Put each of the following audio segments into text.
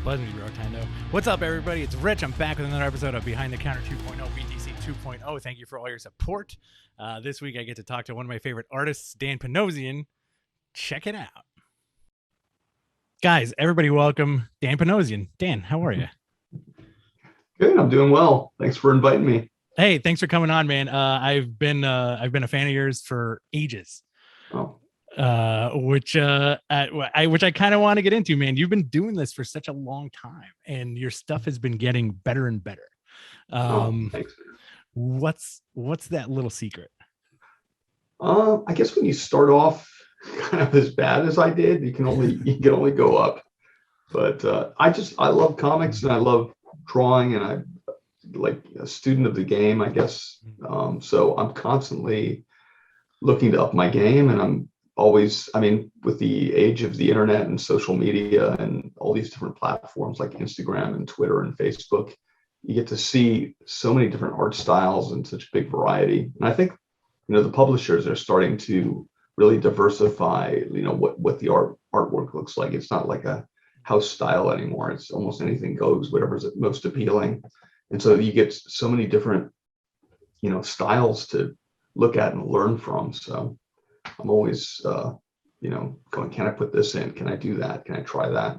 Buzzing Zero time though. What's up, everybody? It's Rich. I'm back with another episode of Behind the Counter 2.0 BTC 2.0. Thank you for all your support. This week I get to talk to one of my favorite artists, Dan Panosian. Check it out. Guys, everybody welcome Dan Panosian. Dan, how are you? Good, I'm doing well. Thanks for inviting me. Hey, thanks for coming on, man. I've been a fan of yours for ages. Oh. Which I kind of want to get into, man. You've been doing this for such a long time, and your stuff has been getting better and better. Thanks. What's that little secret? I guess when you start off kind of as bad as I did, you can only go up. But I love comics and I love drawing, and I'm like a student of the game, I guess. So I'm constantly looking to up my game, and I'm always, with the age of the internet and social media and all these different platforms like Instagram and Twitter and Facebook, you get to see so many different art styles and such big variety. And I think, the publishers are starting to really diversify, what the artwork looks like. It's not like a house style anymore. It's almost anything goes, whatever's most appealing. And so you get so many different, styles to look at and learn from. So I'm always, going, can I put this in? Can I do that? Can I try that?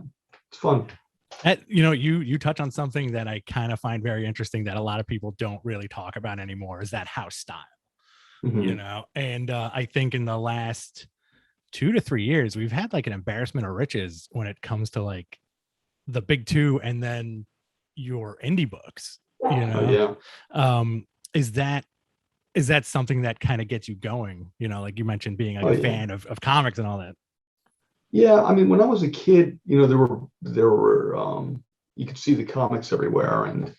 It's fun. You touch on something that I kind of find very interesting that a lot of people don't really talk about anymore, is that house style. Mm-hmm. And I think in the last 2 to 3 years, we've had like an embarrassment of riches when it comes to like the big two and then your indie books, Yeah. Is that something that kind of gets you going? Like you mentioned being like a fan of comics and all that. Yeah. When I was a kid, there were you could see the comics everywhere, and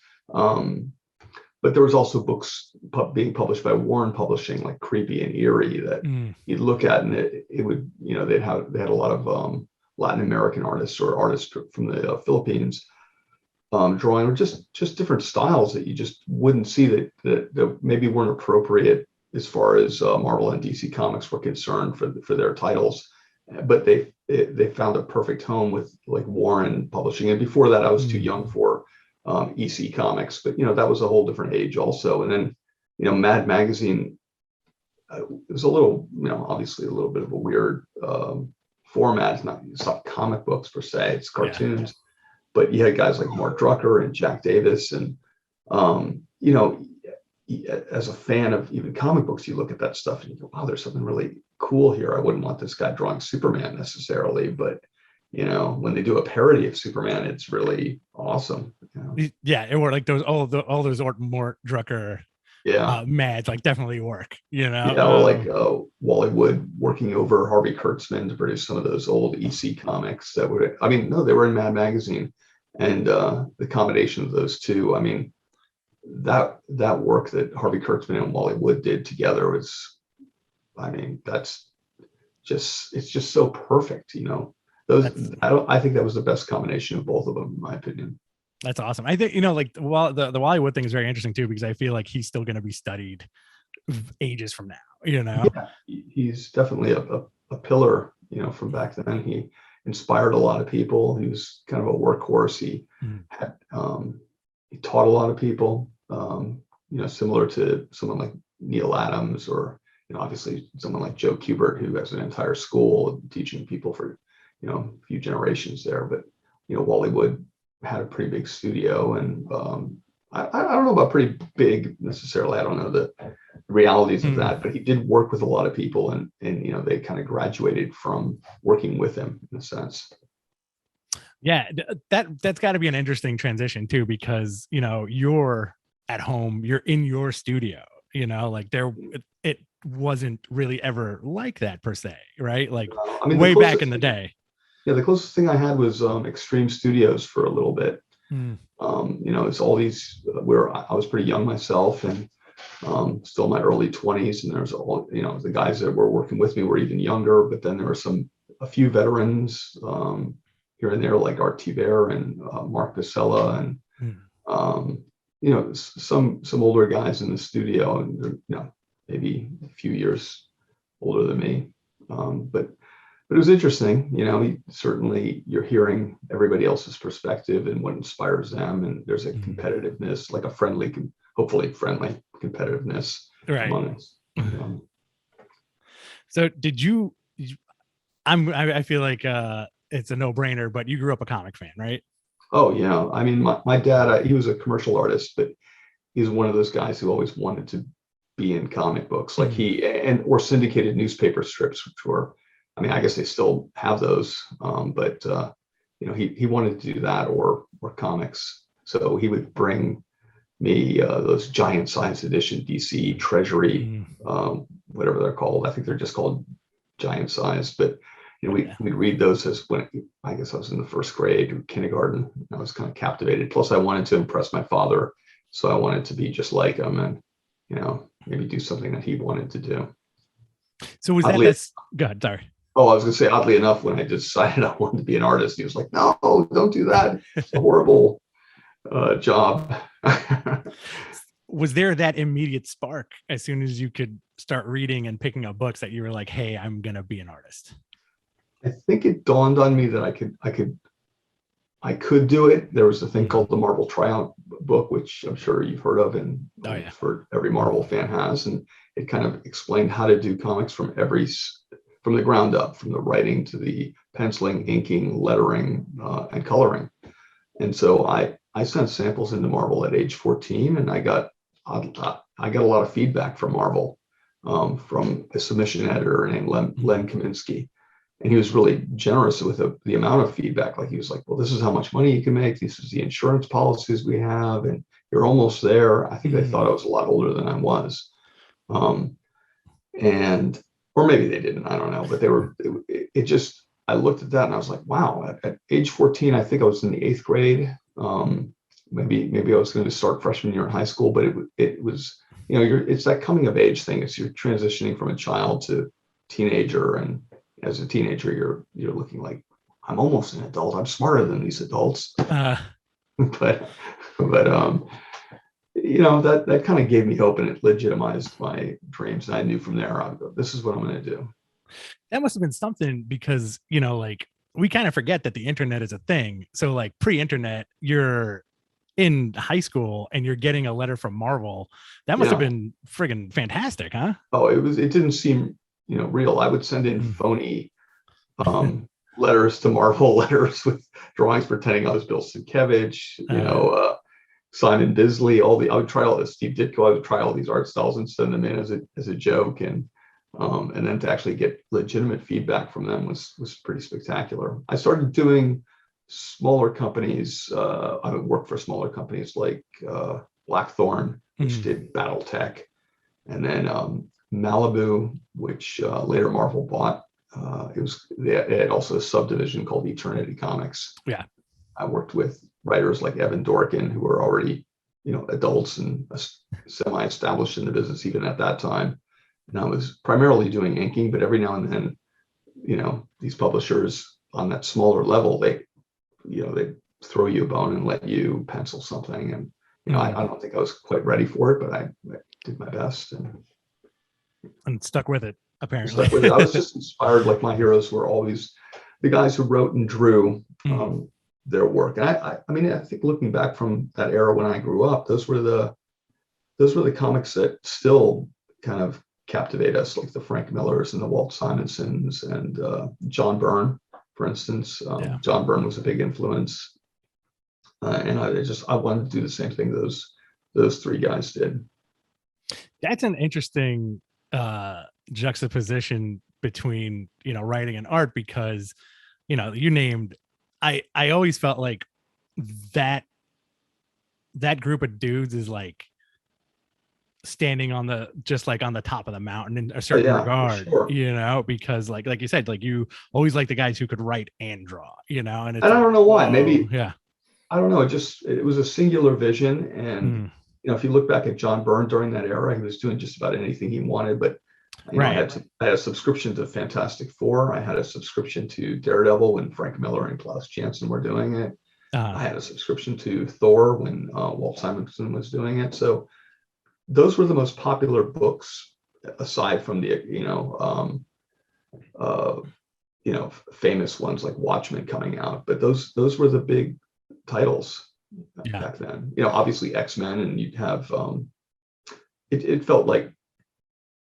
but there was also books being published by Warren Publishing, like Creepy and Eerie, that you'd look at, and it would, they had a lot of Latin American artists or artists from the Philippines drawing, or just different styles that you just wouldn't see that maybe weren't appropriate as far as Marvel and DC Comics were concerned for their titles, but they found a perfect home with like Warren Publishing. And before that, I was too young for EC Comics, but that was a whole different age also. And then Mad Magazine, it was a little, obviously a little bit of a weird format. It's not comic books per se, it's cartoons. Yeah. But you had guys like Mark Drucker and Jack Davis, and as a fan of even comic books, you look at that stuff and you go, wow, there's something really cool here. I wouldn't want this guy drawing Superman necessarily, but when they do a parody of Superman, it's really awesome. Yeah, it worked. Like all those Mort Drucker Mads like definitely work. Like Wally Wood working over Harvey Kurtzman to produce some of those old EC comics that were, they were in Mad Magazine, and the combination of those two, that work that Harvey Kurtzman and Wally Wood did together was, it's just so perfect. I think that was the best combination of both of them, in my opinion. That's awesome. I think, like the Wally Wood thing is very interesting too, because I feel like he's still going to be studied ages from now, Yeah, he's definitely a pillar, from back then. He inspired a lot of people. He was kind of a workhorse. He had, he taught a lot of people, similar to someone like Neil Adams, or, obviously someone like Joe Kubert, who has an entire school teaching people for, a few generations there. But, Wally Wood had a pretty big studio, and I don't know about pretty big necessarily. I don't know the realities of that, but he did work with a lot of people, and they kind of graduated from working with him in a sense. Yeah, that's got to be an interesting transition too, because you're at home, you're in your studio, like it wasn't really ever like that per se, right? Like way back in the day. Yeah, the closest thing I had was Extreme Studios for a little bit. It's all these where I was pretty young myself, and still in my early 20s, and there's all, the guys that were working with me were even younger, but then there were a few veterans here and there, like Art Tiber and Mark Vasella, and some older guys in the studio, and maybe a few years older than me, but But it was interesting, certainly you're hearing everybody else's perspective and what inspires them. And there's a competitiveness, like a hopefully friendly competitiveness Right. among us. So I feel like it's a no-brainer, but you grew up a comic fan, right? Oh, yeah. I mean, my dad, he was a commercial artist, but he's one of those guys who always wanted to be in comic books, like or syndicated newspaper strips, which were, I mean, I guess they still have those, but he wanted to do that or comics. So he would bring me those giant science edition DC Treasury, whatever they're called. I think they're just called giant size, but we'd read those when I guess I was in the first grade or kindergarten. I was kind of captivated. Plus, I wanted to impress my father, so I wanted to be just like him, and maybe do something that he wanted to do. So was that's go ahead, sorry. Oh, I was going to say, oddly enough, when I decided I wanted to be an artist, he was like, "No, don't do that. It's a horrible job." Was there that immediate spark as soon as you could start reading and picking up books that you were like, "Hey, I'm going to be an artist"? I think it dawned on me that I could do it. There was a thing called the Marvel Tryout book, which I'm sure you've heard of, and for every Marvel fan has, and it kind of explained how to do comics from the ground up, from the writing to the penciling, inking, lettering, and coloring. And so I sent samples into Marvel at age 14, and I got a lot of feedback from Marvel, from a submission editor named Len Kaminsky. And he was really generous with the amount of feedback. Like, he was like, "Well, this is how much money you can make. This is the insurance policies we have, and you're almost there." I think they thought I was a lot older than I was. Or maybe they didn't, I don't know, but I looked at that and I was like, wow, at age 14, I think I was in the 8th grade. Maybe I was going to start freshman year in high school, but it was, it's that coming of age thing. It's you're transitioning from a child to teenager. And as a teenager, you're looking like, I'm almost an adult. I'm smarter than these adults. But that kind of gave me hope, and it legitimized my dreams. And I knew from there, this is what I'm going to do. That must have been something, because, like, we kind of forget that the internet is a thing. So like pre-internet, you're in high school and you're getting a letter from Marvel. That must have been friggin' fantastic, huh? Oh, it didn't seem, real. I would send in phony letters to Marvel, letters with drawings pretending I was Bill Sienkiewicz, Simon Bisley, I would try all this, Steve Ditko, I would try all these art styles and send them in as a joke. And then to actually get legitimate feedback from them was pretty spectacular. I started doing smaller companies. I would work for smaller companies like Blackthorn, which did BattleTech, and then Malibu, which later Marvel bought. They had also a subdivision called Eternity Comics. Yeah, I worked with writers like Evan Dorkin, who were already, adults and semi-established in the business even at that time. And I was primarily doing inking, but every now and then, these publishers on that smaller level, they throw you a bone and let you pencil something. And, I don't think I was quite ready for it, but I did my best and stuck with it, apparently. I was just inspired. Like, my heroes were always the guys who wrote and drew their work. And I think looking back from that era when I grew up, those were the comics that still kind of captivate us, like the Frank Millers and the Walt Simonsons and John Byrne, for instance. John Byrne was a big influence, and I wanted to do the same thing those three guys did. That's an interesting juxtaposition between writing and art, because you named, I always felt like that group of dudes is like standing on the top of the mountain in a certain regard, sure. Because like you said, like, you always like the guys who could write and draw, and it's, I don't know why. Maybe I don't know. It was a singular vision. And if you look back at John Byrne during that era, he was doing just about anything he wanted. But I had a subscription to Fantastic Four. I had a subscription to Daredevil when Frank Miller and Klaus Janson were doing it. I had a subscription to Thor when Walt Simonson was doing it. So those were the most popular books, aside from the famous ones like Watchmen coming out, but those were the big titles Yeah. back then. Obviously X-Men, and you'd have it felt like,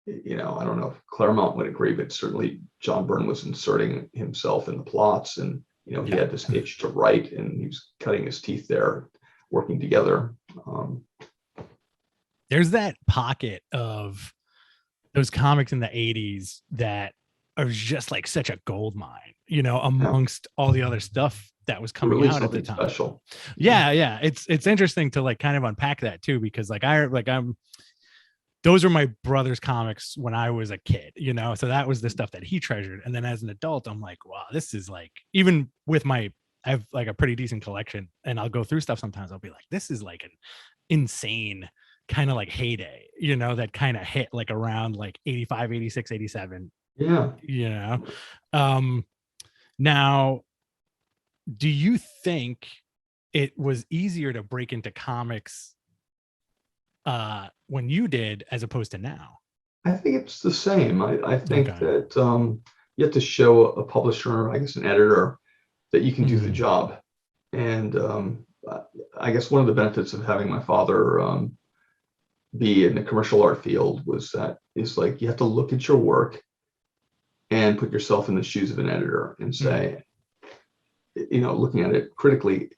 I don't know if Claremont would agree, but certainly John Byrne was inserting himself in the plots, and he had this itch to write, and he was cutting his teeth there, working together. There's that pocket of those comics in the 80s that are just like such a gold mine, amongst all the other stuff that was coming really out at the something time. special. Yeah. It's interesting to like kind of unpack that too, because those were my brother's comics when I was a kid, so that was the stuff that he treasured. And then as an adult, I'm like, wow, this is like, even with I have like a pretty decent collection, and I'll go through stuff sometimes. I'll be like, this is like an insane kind of like heyday, that kind of hit like around like 85, 86, 87. Yeah. Now, do you think it was easier to break into comics when you did as opposed to now? I think it's the same. I think that you have to show a publisher, I guess an editor, that you can do the job. And I guess one of the benefits of having my father be in the commercial art field is like you have to look at your work and put yourself in the shoes of an editor and say, looking at it critically,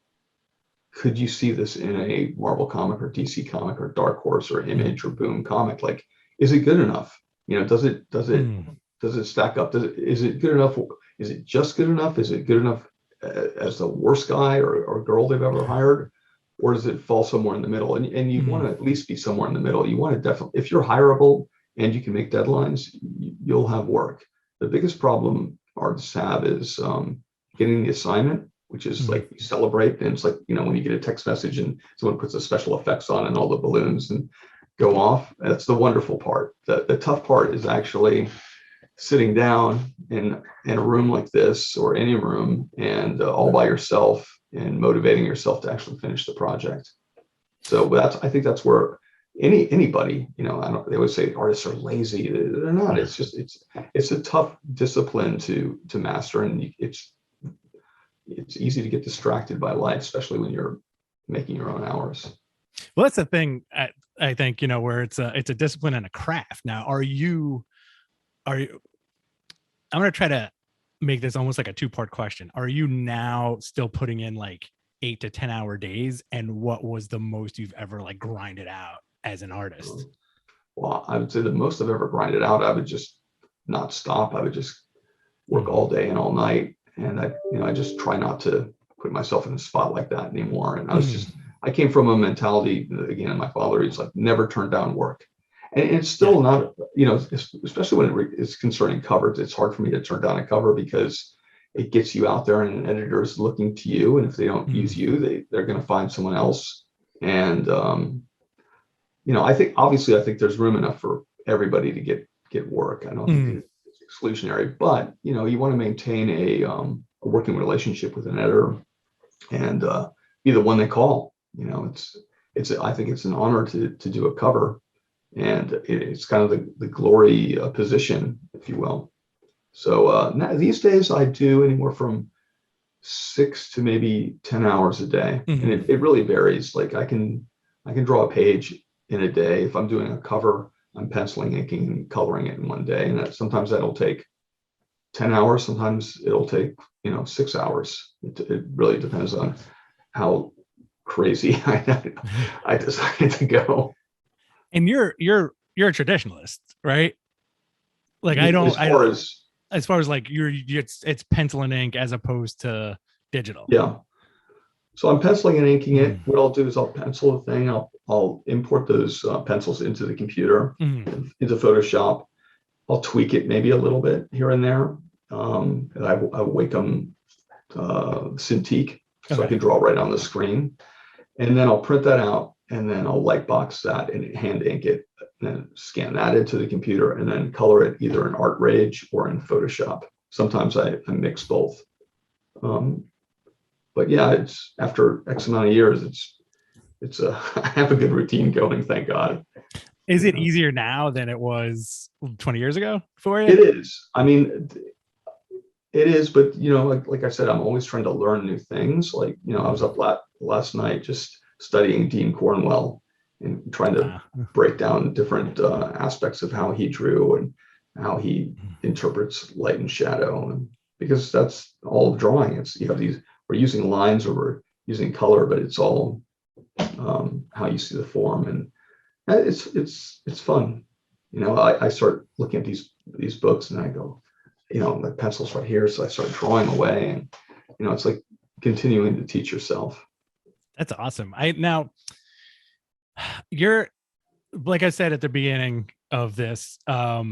could you see this in a Marvel comic or DC comic or Dark Horse or Image or Boom comic? Like, is it good enough? Does it stack up? Is it good enough? Is it just good enough? Is it good enough as the worst guy or girl they've ever hired? Or does it fall somewhere in the middle? And you want to at least be somewhere in the middle. You want to definitely, if you're hireable and you can make deadlines, you'll have work. The biggest problem artists have is getting the assignment, which is like you celebrate, and it's like, when you get a text message and someone puts the special effects on and all the balloons and go off. That's the wonderful part. The tough part is actually sitting down in a room like this or any room and all by yourself and motivating yourself to actually finish the project. So I think that's where anybody, they always say artists are lazy. They're not. It's just it's a tough discipline to master, and it's easy to get distracted by life, especially when you're making your own hours. Well, that's the thing. I think where it's a discipline and a craft. Now, are you? I'm going to try to make this almost like a two-part question. Are you now still putting in like 8 to 10 hour days? And what was the most you've ever like grinded out as an artist? Well, I would say the most I've ever grinded out, I would just not stop. I would just work all day and all night. And I just try not to put myself in a spot like that anymore. And I came from a mentality, again, my father, he's like, never turn down work. And it's still not, especially when it's concerning covers, it's hard for me to turn down a cover because it gets you out there and an editor is looking to you. And if they don't use you, they're going to find someone else. And, I think there's room enough for everybody to get work. I don't think it's exclusionary, but, you want to maintain a working relationship with an editor and be the one they call. I think it's an honor to do a cover. And it's kind of the glory position, if you will. So now, these days I do anywhere from 6 to maybe 10 hours a day. And it really varies. Like I can draw a page in a day. If I'm doing a cover, I'm penciling, inking, and coloring it in one day. And sometimes that'll take 10 hours. Sometimes it'll take, 6 hours. It really depends on how crazy I decided to go. And you're a traditionalist, right? Like as far as like it's pencil and ink as opposed to digital. Yeah. So I'm penciling and inking it. What I'll do is I'll pencil the thing. I'll import those pencils into the computer, into Photoshop. I'll tweak it maybe a little bit here and there. And I Wacom Cintiq, so I can draw right on the screen. And then I'll print that out. And then I'll lightbox that and hand ink it, and then scan that into the computer, and then color it either in Art Rage or in Photoshop. Sometimes I mix both. But yeah, it's after X amount of years, I have a good routine going, thank God. Is it easier now than it was 20 years ago for you? It is. I mean, It is, but like I said, I'm always trying to learn new things. Like, I was up last night just studying Dean Cornwell and trying to break down different aspects of how he drew and how he interprets light and shadow. And because that's all drawing. It's we're using lines or we're using color, but it's all how you see the form, and it's fun. I start looking at these books and I go, my pencil's right here. So I start drawing away, and, it's like continuing to teach yourself. That's awesome. You're, like I said at the beginning of this, I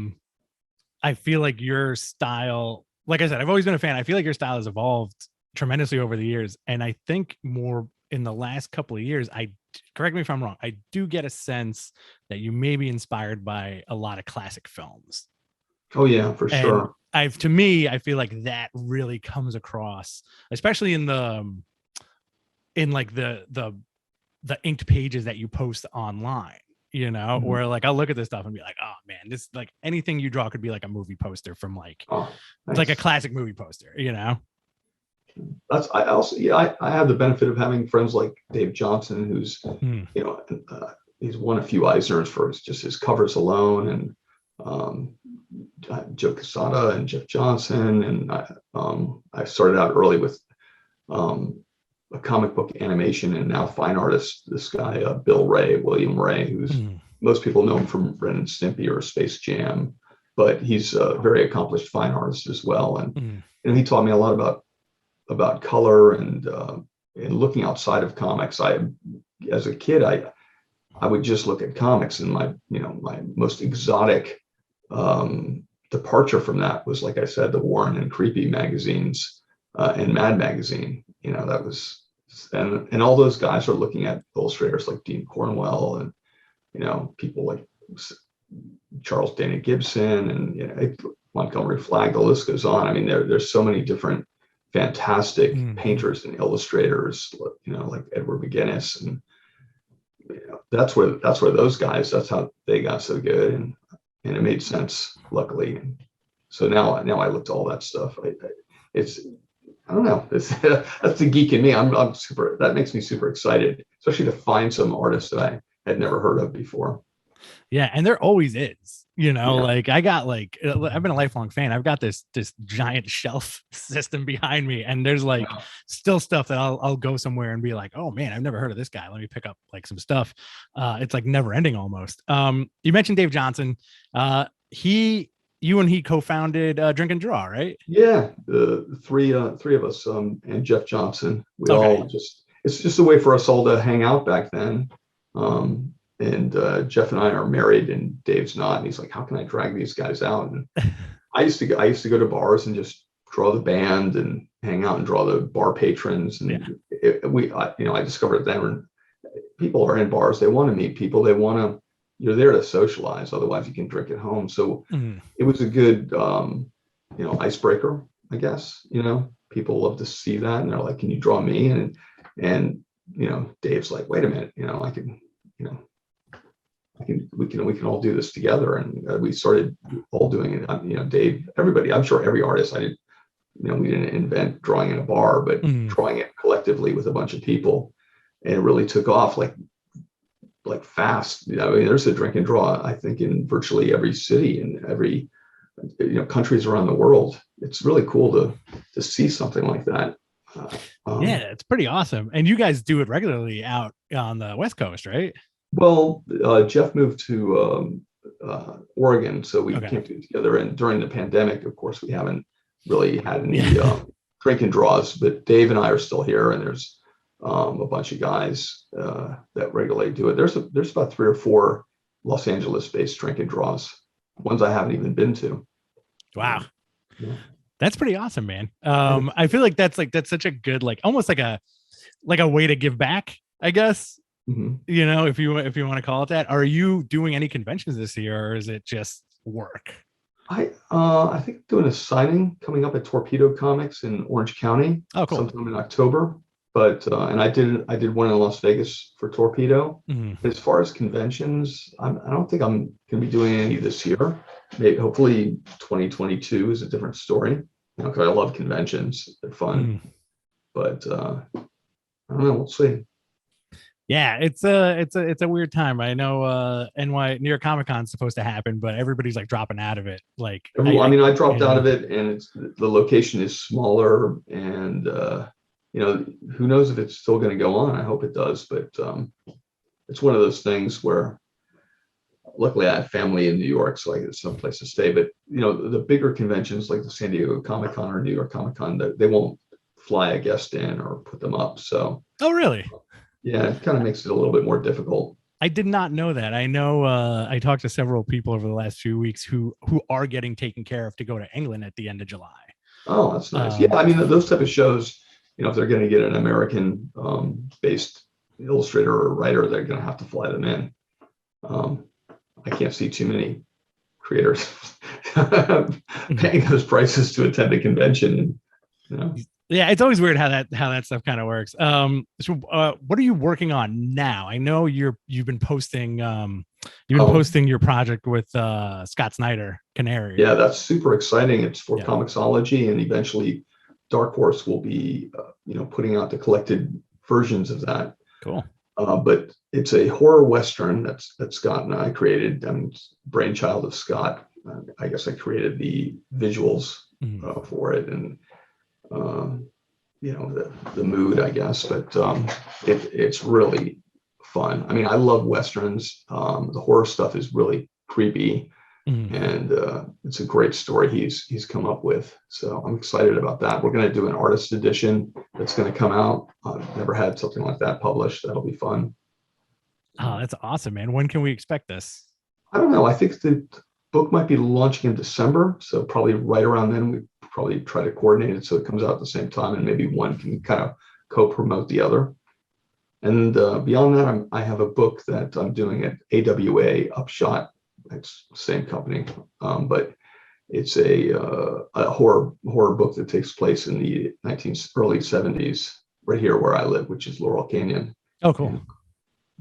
feel like your style, like I said, I've always been a fan. I feel like your style has evolved tremendously over the years. And I think more in the last couple of years, correct me if I'm wrong, I do get a sense that you may be inspired by a lot of classic films. Oh yeah, for sure. To me, I feel like that really comes across, especially in like the inked pages that you post online, where like I'll look at this stuff and be like, oh man, this, like, anything you draw could be like a movie poster from like, nice. It's like a classic movie poster, I have the benefit of having friends like Dave Johnson, who's he's won a few Eisners for just his covers alone, and Joe Quesada and Jeff Johnson, and I started out early with a comic book animation and now fine artist. This guy William Ray, who's most people know him from Ren and Stimpy or Space Jam, but he's a very accomplished fine artist as well. And he taught me a lot about color and looking outside of comics. As a kid, I would just look at comics, and my most exotic departure from that was, like I said, the Warren and Creepy magazines and Mad magazine. That was, and all those guys are looking at illustrators like Dean Cornwell and people like Charles Dana Gibson and Montgomery Flagg. The list goes on. I mean, there's so many different fantastic painters and illustrators, like Edward McGuinness, and that's where those guys, that's how they got so good, and it made sense, luckily. And so now I look to all that stuff. I don't know. That's the geek in me. I'm super. That makes me super excited, especially to find some artists that I had never heard of before. Yeah, and there always is. Like I've been a lifelong fan. I've got this giant shelf system behind me, and there's like still stuff that I'll go somewhere and be like, oh man, I've never heard of this guy. Let me pick up like some stuff. It's like never ending almost. You mentioned Dave Johnson. You and he co-founded Drink and Draw, right? Yeah, the three of us, and Jeff Johnson. It's just a way for us all to hang out back then. And Jeff and I are married, and Dave's not. And he's like, "How can I drag these guys out?" And I used to go to bars and just draw the band and hang out and draw the bar patrons. And I discovered that when people are in bars, they want to meet people. You're there to socialize. Otherwise, you can drink at home. So it was a good, icebreaker, I guess. People love to see that, and they're like, "Can you draw me?" And Dave's like, "Wait a minute, I can." We can all do this together, and we started all doing it. Dave, everybody, I'm sure every artist. We didn't invent drawing in a bar, but drawing it collectively with a bunch of people, and it really took off like fast. There's a Drink and Draw, I think, in virtually every city and every countries around the world. It's really cool to see something like that. Yeah, it's pretty awesome. And you guys do it regularly out on the West Coast, right? Well, Jeff moved to Oregon, so we can't do it together. And during the pandemic, of course, we haven't really had any drink and draws. But Dave and I are still here, and there's a bunch of guys that regularly do it. There's about 3 or 4 Los Angeles-based drink and draws, ones I haven't even been to. Wow. Yeah. That's pretty awesome, man. I feel like that's such a good, like, almost like a way to give back, I guess. If you want to call it that. Are you doing any conventions this year, or is it just work? I think doing a signing coming up at Torpedo Comics in Orange County. Oh, cool. Sometime in October. But and I did one in Las Vegas for Torpedo. As far as conventions, I don't think I'm going to be doing any this year. Maybe hopefully 2022 is a different story. because I love conventions. They're fun, Mm. but I don't know. We'll see. Yeah, it's a weird time. I know New York Comic Con's supposed to happen, but everybody's like dropping out of it. Like I mean, I dropped out yeah. of it, and the location is smaller, and who knows if it's still going to go on. I hope it does, but it's one of those things where luckily I have family in New York, so I get someplace to stay. But the bigger conventions like the San Diego Comic Con or New York Comic Con, they won't fly a guest in or put them up. So Oh, really? yeah, it kind of makes it a little bit more difficult. I did not know that. I know I talked to several people over the last few weeks who are getting taken care of to go to England at the end of July. Oh, that's nice. Yeah, I mean, those type of shows, if they're going to get an American based illustrator or writer, they're going to have to fly them in. I can't see too many creators paying those prices to attend a convention. And, yeah, it's always weird how that stuff kind of works. So what are you working on now? I know you've been posting posting your project with Scott Snyder, Canary. Yeah, that's super exciting. It's for Comixology, and eventually Dark Horse will be putting out the collected versions of that. Cool. But it's a horror Western that Scott and I created. I mean, it's brainchild of Scott. I guess I created the visuals for it, and the mood, I guess. But it's really fun. I mean, I love Westerns. The horror stuff is really creepy, and it's a great story he's come up with. So I'm excited about that. We're going to do an artist edition that's going to come out. I've never had something like that published. That'll be fun. Oh, that's awesome, man. When can we expect this? I don't know. I think the book might be launching in December. So probably right around then, we probably try to coordinate it so it comes out at the same time, and maybe one can kind of co-promote the other. And beyond that, I have a book that I'm doing at AWA Upshot. It's the same company, but it's a horror book that takes place in the early 70s, right here where I live, which is Laurel Canyon. Oh, cool.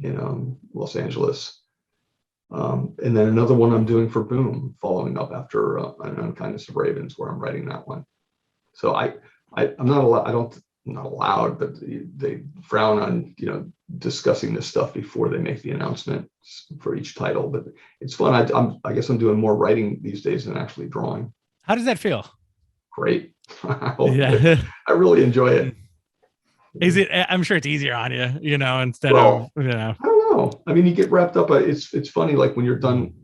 In Los Angeles. And then another one I'm doing for Boom, following up after An Unkindness of Ravens, where I'm writing that one. So I'm not allowed. Not allowed, but they frown on discussing this stuff before they make the announcement for each title. But it's fun. I guess I'm doing more writing these days than actually drawing. How does that feel? Great. I really enjoy it. Is it? I'm sure it's easier on you, instead of. I don't know. I mean, you get wrapped up. It's funny. Like when you're done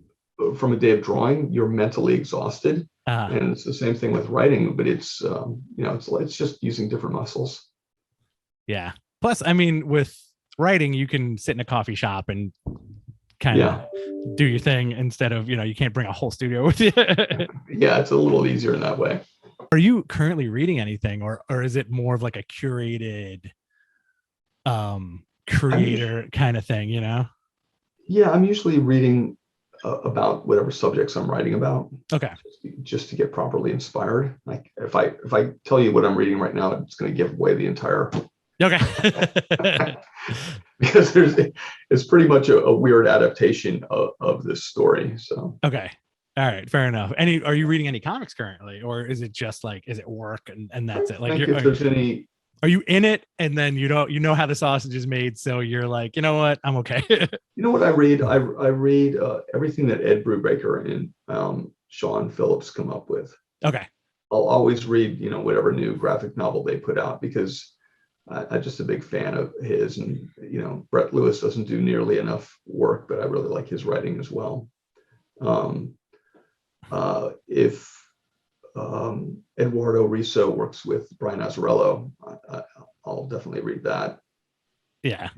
from a day of drawing, you're mentally exhausted. And it's the same thing with writing, but it's it's just using different muscles. Yeah. Plus, I mean, with writing, you can sit in a coffee shop and kind of do your thing instead of you can't bring a whole studio with you. Yeah, it's a little easier in that way. Are you currently reading anything, or is it more of like a curated creator kind of thing? Yeah, I'm usually reading about whatever subjects I'm writing about. Okay. Just to get properly inspired. Like if I tell you what I'm reading right now, it's going to give away the entire. Okay. Because it's pretty much a weird adaptation of this story. So. Okay. All right. Fair enough. Are you reading any comics currently, or is it just is it work and that's it? Like, if there's any. Are you in it and then you know how the sausage is made, so you're like, you know what, I'm okay. You know what I read? I read everything that Ed Brubaker and Sean Phillips come up with. Okay. I'll always read whatever new graphic novel they put out, because I'm just a big fan of his, and Brett Lewis doesn't do nearly enough work, but I really like his writing as well. If Eduardo Riso works with Brian Azzarello, I'll definitely read that. Yeah.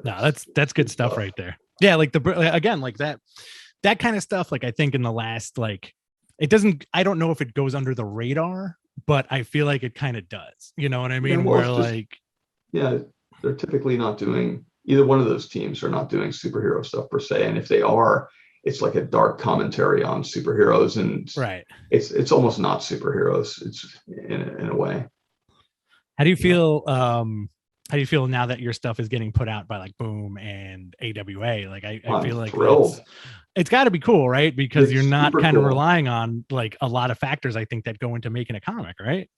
No, that's good stuff right there. Yeah, like again, like that kind of stuff. Like I think in the last, it doesn't. I don't know if it goes under the radar, but I feel like it kind of does. You know what I mean? Yeah, they're typically not doing, either one of those teams are not doing superhero stuff per se, and if they are, it's like a dark commentary on superheroes, and right. It's almost not superheroes. It's in a way. How do you feel? How do you feel now that your stuff is getting put out by like Boom and AWA? Like I I'm feel like thrilled. it's got to be cool, right? Because you're It's not super kind of cool. relying on like a lot of factors, I think, that go into making a comic, right?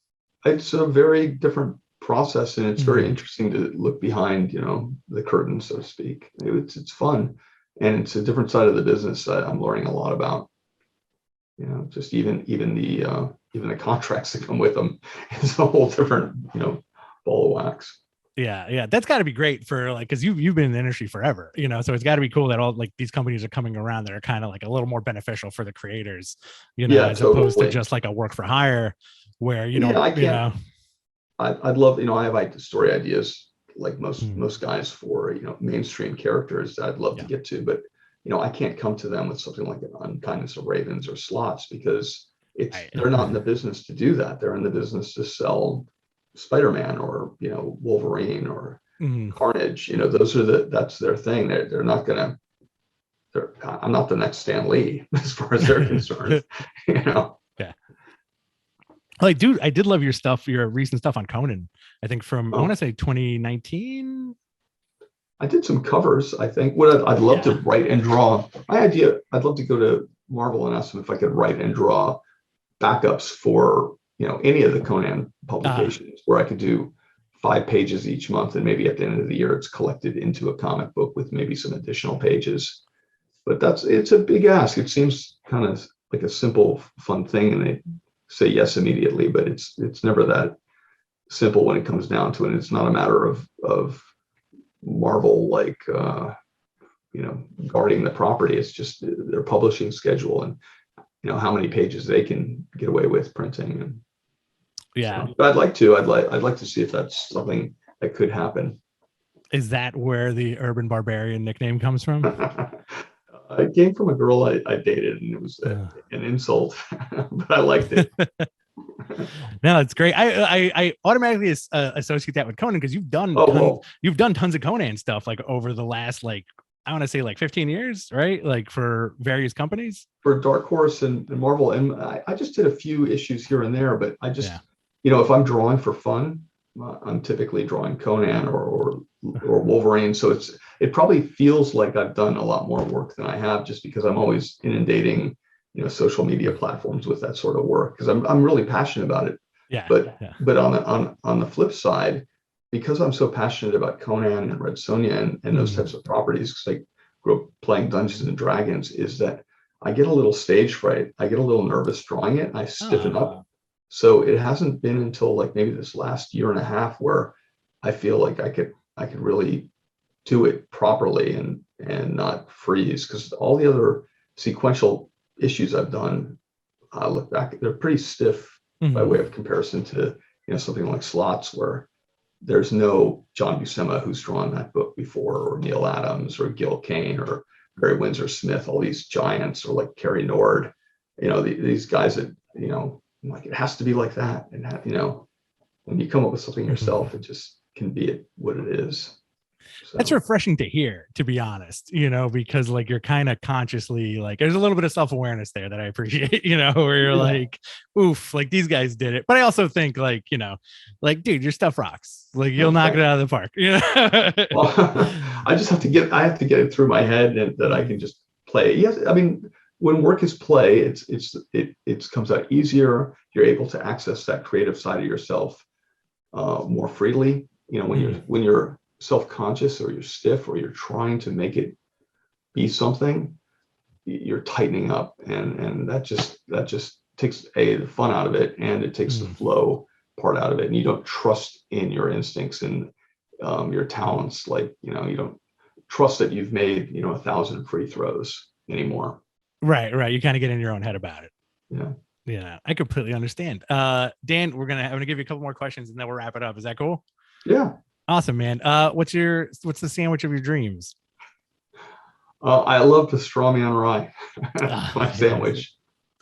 It's a very different process, and it's very Mm-hmm. interesting to look behind, the curtain, so to speak. It's fun, and it's a different side of the business that I'm learning a lot about. Just even the contracts that come with them. It's a whole different, ball of wax. Yeah, that's got to be great for like, because you've been in the industry forever, so it's got to be cool that all like these companies are coming around that are kind of like a little more beneficial for the creators, Yeah, as opposed to totally. just like a work for hire where you Yeah, don't, I can't. I'd love, I have like story ideas like most guys for mainstream characters that I'd love to yeah, get to, but I can't come to them with something like an Unkindness of Ravens or Slots because right. they're not in the business to do that. They're in the business to sell Spider-Man or Wolverine or Carnage. That's their thing. They're not gonna. I'm not the next Stan Lee as far as they're concerned. Yeah. Like, dude, I did love your stuff, your recent stuff on Conan. I think from I want to say 2019. I did some covers. I think what I'd love to Yeah. write and draw. My idea, I'd love to go to Marvel and ask them if I could write and draw backups for any of the Conan publications, where I could do 5 pages each month, and maybe at the end of the year it's collected into a comic book with maybe some additional pages. But it's a big ask. It seems kind of like a simple, fun thing, and they say yes immediately, but it's never that simple when it comes down to it. It's not a matter of Marvel like guarding the property. It's just their publishing schedule and how many pages they can get away with printing. And Yeah. so, but I'd like to see if that's something that could happen. Is that where the Urban Barbarian nickname comes from? It came from a girl I dated, and it was an insult, but I liked it. No, it's great. I automatically associate that with Conan because you've done tons of Conan stuff like over the last like I want to say like 15 years, right? Like for various companies. For Dark Horse and Marvel, and I just did a few issues here and there, but I just, Yeah. if I'm drawing for fun, I'm typically drawing Conan or Wolverine. So it probably feels like I've done a lot more work than I have, just because I'm always inundating, social media platforms with that sort of work, because I'm really passionate about it. Yeah. But on the flip side, because I'm so passionate about Conan and Red Sonja and those types of properties, because I grew up playing Dungeons and Dragons, is that I get a little stage fright. I get a little nervous drawing it. And I stiffen up. So it hasn't been until like maybe this last year and a half where I feel like I could really do it properly and not freeze, because all the other sequential issues I've done, I look back, they're pretty stiff by way of comparison to something like Slots, where there's no John Buscema who's drawn that book before, or Neil Adams or Gil Kane or Barry Windsor Smith, all these giants, or like Kerry Nord, these guys that like it has to be like that, and when you come up with something yourself, it just can be what it is. So. That's refreshing to hear, to be honest, because like you're kind of consciously like there's a little bit of self-awareness there that I appreciate, where you're like, oof, like these guys did it. But I also think like, like, dude, your stuff rocks. Like you'll knock it out of the park. Well, I have to get it through my head, and that I can just play. Yes, I mean, when work is play, it comes out easier. You're able to access that creative side of yourself more freely. When you're self-conscious, or you're stiff, or you're trying to make it be something, you're tightening up, and that just takes the fun out of it, and it takes the flow part out of it, and you don't trust in your instincts and your talents. Like you don't trust that you've made 1,000 free throws anymore. Right. You kind of get in your own head about it. Yeah, I completely understand. Dan, I'm gonna give you a couple more questions and then we'll wrap it up. Is that cool? Yeah. Awesome, man. What's the sandwich of your dreams? I love pastrami on rye. My sandwich.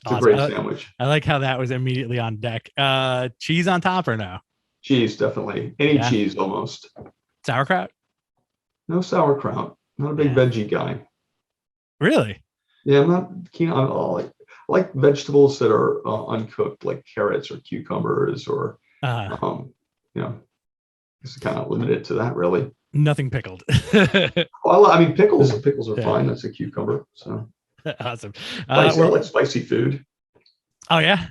It's awesome. a great sandwich. I like how that was immediately on deck. Cheese on top or no? Cheese, definitely. Any cheese, almost. Sauerkraut? No sauerkraut. Not a big veggie guy. Really? Yeah, I'm not keen on all. I like vegetables that are uncooked, like carrots or cucumbers, or It's kind of limited to that, really. Nothing pickled. Well, I mean, pickles are Yeah. fine. That's a cucumber. So Awesome. spicy. I like spicy food. Oh yeah.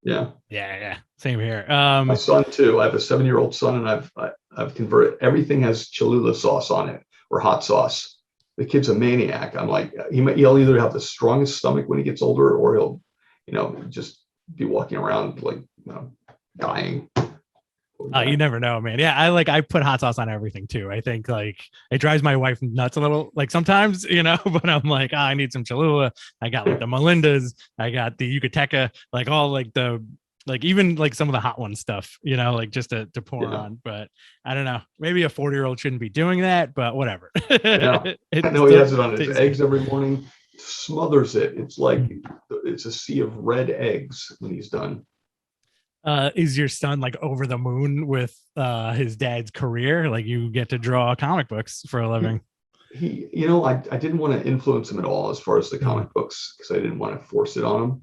Yeah. Yeah. Same here. My son too. I have a 7-year-old son, and I've converted everything has Cholula sauce on it or hot sauce. The kid's a maniac. I'm like, he'll either have the strongest stomach when he gets older, or he'll, just be walking around like, dying. You never know, man. Yeah, I put hot sauce on everything too. I think like it drives my wife nuts a little, like sometimes, but I'm like, I need some Cholula. I got like the Melindas, I got the Yucateca, like all like the like even like some of the hot one stuff, like just to pour on. But I don't know. Maybe a 40-year-old shouldn't be doing that, but whatever. Yeah. I know he has it on his eggs every morning, smothers it. It's like it's a sea of red eggs when he's done. Is your son like over the moon with his dad's career? Like you get to draw comic books for a living. I didn't want to influence him at all as far as the comic books, because I didn't want to force it on him.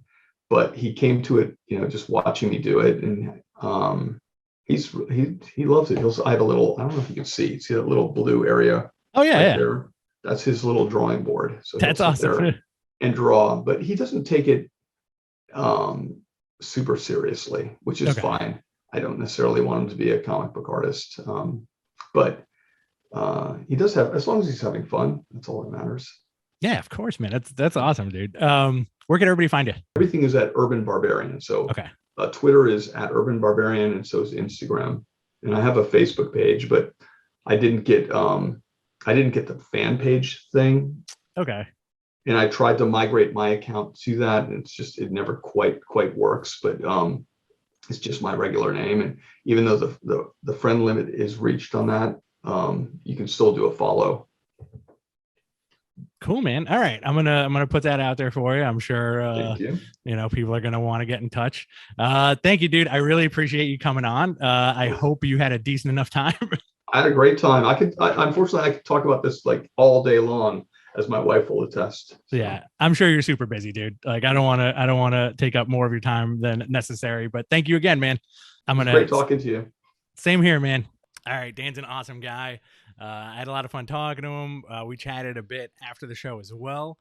But he came to it, just watching me do it, and he loves it. I have a little, I don't know if you can see that little blue area. Oh yeah, right there. That's his little drawing board. So that's awesome. And draw, but he doesn't take it super seriously, which is fine. I don't necessarily want him to be a comic book artist, but he does have, as long as he's having fun, that's all that matters. Yeah, of course, man. That's awesome, dude. Where can everybody find you? Everything is at Urban Barbarian. So Twitter is at Urban Barbarian, and so is Instagram. And I have a Facebook page, but I didn't get the fan page thing. Okay. And I tried to migrate my account to that, and it never quite works. But it's just my regular name, and even though the friend limit is reached on that, you can still do a follow. Cool, man. All right, I'm gonna put that out there for you. I'm sure Thank you. People are gonna want to get in touch. Thank you, dude. I really appreciate you coming on. I hope you had a decent enough time. I had a great time. Unfortunately I could talk about this like all day long, as my wife will attest. So. Yeah, I'm sure you're super busy, dude. Like I don't want to take up more of your time than necessary, but thank you again, man. Great talking to you. Same here, man. All right, Dan's an awesome guy. I had a lot of fun talking to him. We chatted a bit after the show as well.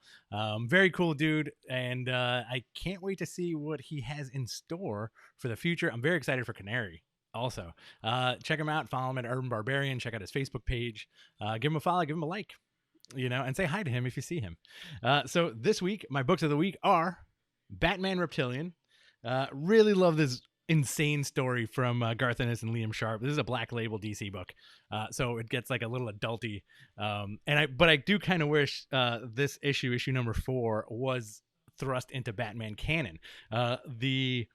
Very cool dude, and I can't wait to see what he has in store for the future. I'm very excited for Canary. Also, check him out. Follow him at Urban Barbarian. Check out his Facebook page. Give him a follow. Give him a like. And say hi to him if you see him. So this week, my books of the week are Batman Reptilian. Really love this insane story from Garth Ennis and Liam Sharp. This is a Black Label DC book, so it gets like a little adulty. But I do kind of wish this issue number 4 was thrust into Batman canon. The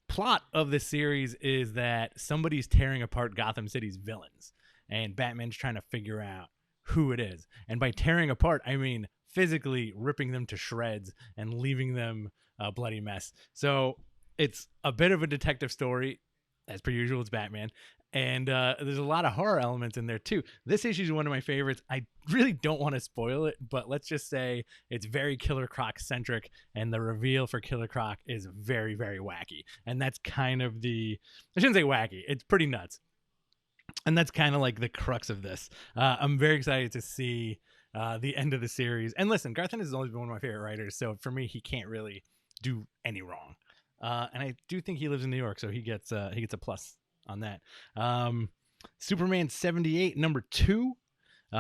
plot of this series is that somebody's tearing apart Gotham City's villains, and Batman's trying to figure out who it is. And by tearing apart, I mean physically ripping them to shreds and leaving them a bloody mess. So it's a bit of a detective story. As per usual, it's Batman. And there's a lot of horror elements in there too. This issue is one of my favorites. I really don't want to spoil it, but let's just say it's very Killer Croc centric, and the reveal for Killer Croc is very, very wacky. And that's kind of I shouldn't say wacky, it's pretty nuts. And that's kind of like the crux of this. I'm very excited to see the end of the series. And listen, Garth Ennis has always been one of my favorite writers, so for me, he can't really do any wrong. And I do think he lives in New York, so he gets a plus on that. Superman 78 number 2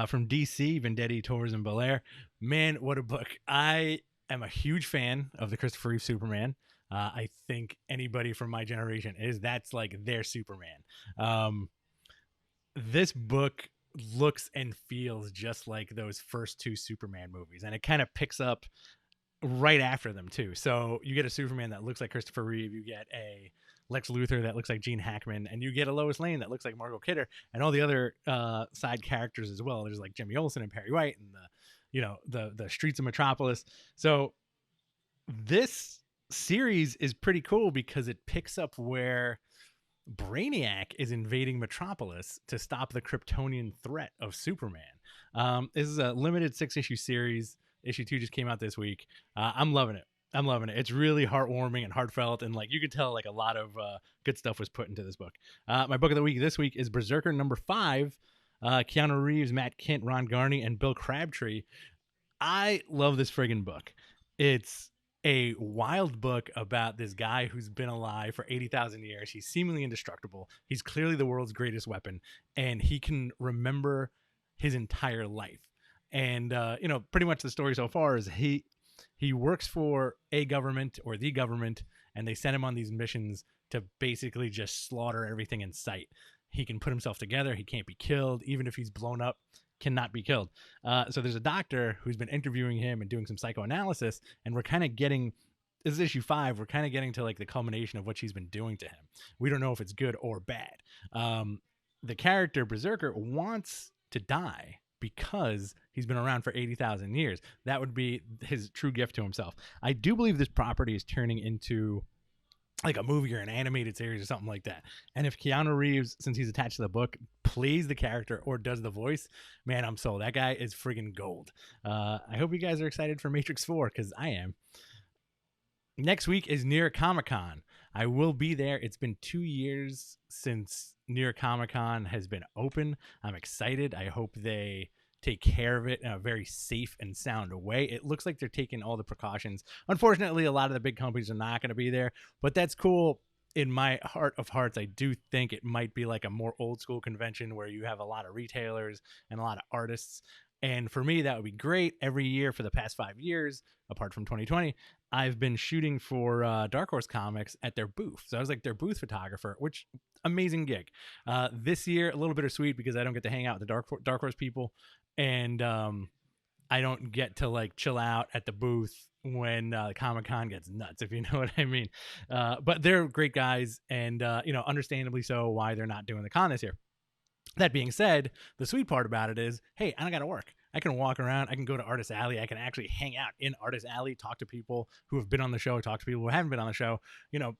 from DC, Vendetti, Torres, and Belair. Man, what a book. I am a huge fan of the Christopher Reeve Superman. I think anybody from my generation that's like their Superman. This book looks and feels just like those first 2 Superman movies, and it kind of picks up right after them too. So you get a Superman that looks like Christopher Reeve, you get a Lex Luthor that looks like Gene Hackman, and you get a Lois Lane that looks like Margot Kidder, and all the other side characters as well. There's like Jimmy Olsen and Perry White, and the streets of Metropolis. So this series is pretty cool because it picks up where Brainiac is invading Metropolis to stop the Kryptonian threat of Superman. This is a limited 6-issue series. Issue 2 just came out this week. I'm loving it. I'm loving it. It's really heartwarming and heartfelt, and like you could tell, like a lot of good stuff was put into this book. My book of the week this week is Berserker #5. Keanu Reeves, Matt Kint, Ron Garney, and Bill Crabtree. I love this friggin' book. It's a wild book about this guy who's been alive for 80,000 years. He's seemingly indestructible. He's clearly the world's greatest weapon, and he can remember his entire life. And pretty much the story so far is he works for a government or the government, and they send him on these missions to basically just slaughter everything in sight. He can put himself together. He can't be killed. Even if he's blown up, cannot be killed. So there's a doctor who's been interviewing him and doing some psychoanalysis, and we're kind of getting, this is issue 5, we're kind of getting to like the culmination of what she's been doing to him. We don't know if it's good or bad. The character Berserker wants to die because he's been around for 80,000 years. That would be his true gift to himself. I do believe this property is turning into like a movie or an animated series or something like that. And if Keanu Reeves, since he's attached to the book, plays the character or does the voice, man, I'm sold. That guy is friggin' gold. I hope you guys are excited for Matrix 4 because I am. Next week is New York Comic Con. I will be there. It's been 2 years since New York Comic Con has been open. I'm excited. I hope they take care of it in a very safe and sound way. It looks like they're taking all the precautions. Unfortunately, a lot of the big companies are not going to be there, but that's cool. In my heart of hearts, I do think it might be like a more old school convention where you have a lot of retailers and a lot of artists. And for me, that would be great. Every year for the past 5 years, apart from 2020, I've been shooting for Dark Horse Comics at their booth. So I was like their booth photographer, which amazing gig. This year, a little bittersweet because I don't get to hang out with the Dark Horse people. And I don't get to like chill out at the booth when Comic-Con gets nuts, if you know what I mean. But they're great guys, and understandably so why they're not doing the con this year. That being said, the sweet part about it is, hey, I don't got to work. I can walk around. I can go to Artist Alley. I can actually hang out in Artist Alley, talk to people who have been on the show, talk to people who haven't been on the show,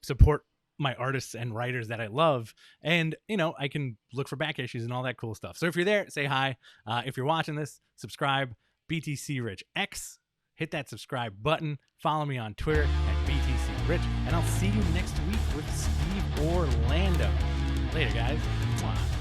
support my artists and writers that I love. And, I can look for back issues and all that cool stuff. So if you're there, say hi. If you're watching this, subscribe. BTC Rich X. Hit that subscribe button. Follow me on Twitter at BTC Rich. And I'll see you next week with Steve Orlando. Later, guys. Mwah.